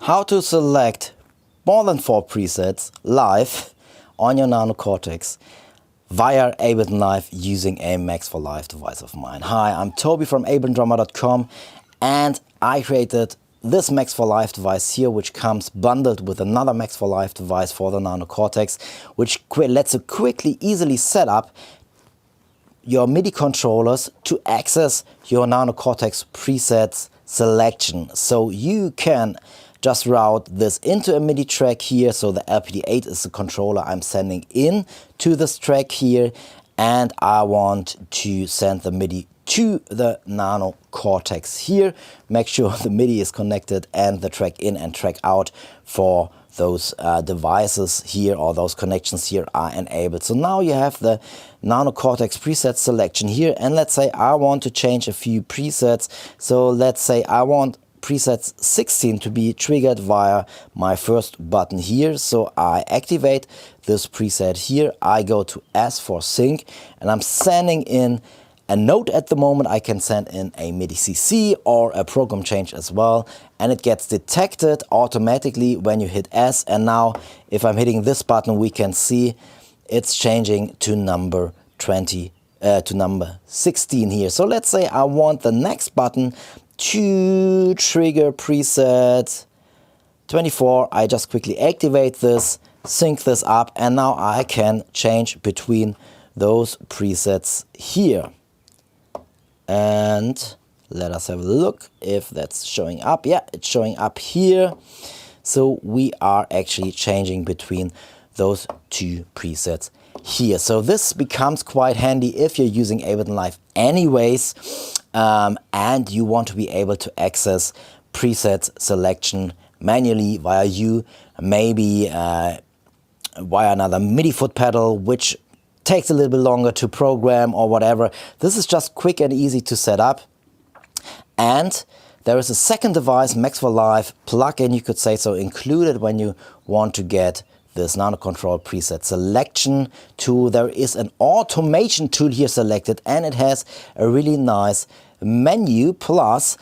how to select more than 4 presets live on your Nano Cortex via Ableton Live using a Max for Live device of mine. Hi, I'm Toby from abletondrummer.com, and I created this Max for Live device here, which comes bundled with another Max for Live device for the Nano Cortex, which lets you quickly, easily set up your MIDI controllers to access your Nano Cortex presets selection. So you can just route this into a MIDI track here. So the LPD8 is the controller I'm sending in to this track here, and I want to send the MIDI to the Nano Cortex here. Make sure the MIDI is connected and the track in and track out for those devices here, or those connections here, are enabled. So now you have the Nano Cortex preset selection here, and let's say I want to change a few presets. So let's say I want presets 16 to be triggered via my first button here. So I activate this preset here, I go to S for sync, and I'm sending in a note. At the moment I can send in a MIDI CC or a program change as well, and it gets detected automatically when you hit S. And now if I'm hitting this button, we can see it's changing to number 16 here. So let's say I want the next button to trigger preset 24. I just quickly activate this, sync this up, and now I can change between those presets here. And let us have a look if that's showing up. Yeah, it's showing up here. So we are actually changing between those 2 presets here. So this becomes quite handy if you're using Ableton Live anyways, and you want to be able to access presets selection manually via maybe via another MIDI foot pedal, which takes a little bit longer to program or whatever. This is just quick and easy to set up. And there is a second device, Max for Live plugin, you could say so, included when you want to get this Nano Control preset selection tool. There is an automation tool here selected, and it has a really nice menu. Plus,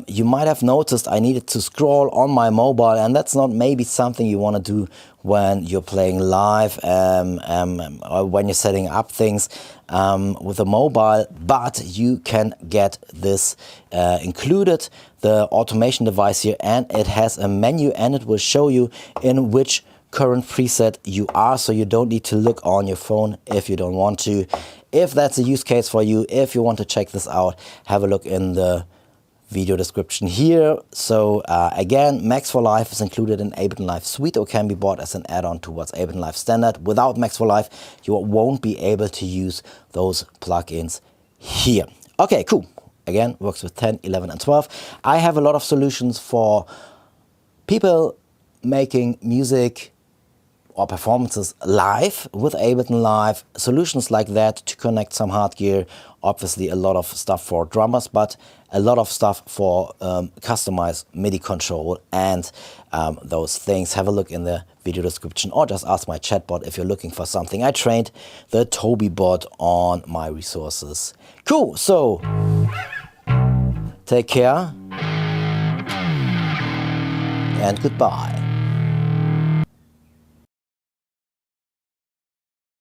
you might have noticed I needed to scroll on my mobile, and that's not maybe something you want to do when you're playing live or when you're setting up things with a mobile, but you can get this included, the automation device here, and it has a menu, and it will show you in which current preset you are, so you don't need to look on your phone if you don't want to. If that's a use case for you, if you want to check this out, have a look in the video description here. So again, Max for Live is included in Ableton Live Suite, or can be bought as an add-on towards Ableton Live Standard. Without Max for Live, you won't be able to use those plugins here. Okay, cool. Again, works with 10, 11, and 12. I have a lot of solutions for people making music or performances live with Ableton Live, solutions like that to connect some hard gear. Obviously a lot of stuff for drummers, but a lot of stuff for customized MIDI control and those things. Have a look in the video description, or just ask my chatbot if you're looking for something. I trained the Toby bot on my resources. Cool, so take care and goodbye.